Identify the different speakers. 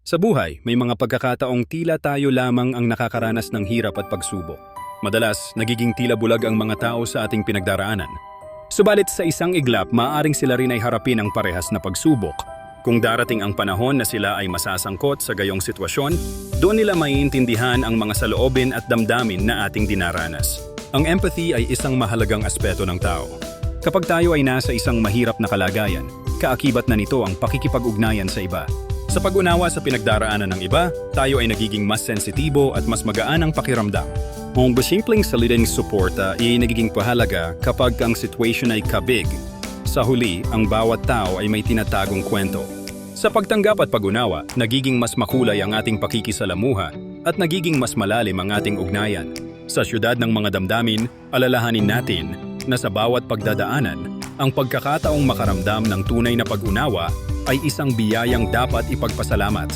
Speaker 1: Sa buhay, may mga pagkakataong tila tayo lamang ang nakakaranas ng hirap at pagsubok. Madalas, nagiging tila bulag ang mga tao sa ating pinagdaraanan. Subalit sa isang iglap, maaaring sila rin ay harapin ang parehas na pagsubok. Kung darating ang panahon na sila ay masasangkot sa gayong sitwasyon, doon nila maiintindihan ang mga saloobin at damdamin na ating dinaranas. Ang empathy ay isang mahalagang aspeto ng tao. Kapag tayo ay nasa isang mahirap na kalagayan, kaakibat na nito ang pakikipag-ugnayan sa iba. Sa pag-unawa sa pinagdaraanan ng iba, tayo ay nagiging mas sensitibo at mas magaan ang pakiramdam. Ang simpleng salitang suporta ay nagiging pahalaga kapag ang situation ay kabig. Sa huli, ang bawat tao ay may tinatagong kwento. Sa pagtanggap at pag-unawa, nagiging mas makulay ang ating pakikisalamuha at nagiging mas malalim ang ating ugnayan. Sa siyudad ng mga damdamin, alalahanin natin na sa bawat pagdadaanan, ang pagkakataong makaramdam ng tunay na pag-unawa ay isang biyayang dapat ipagpasalamat.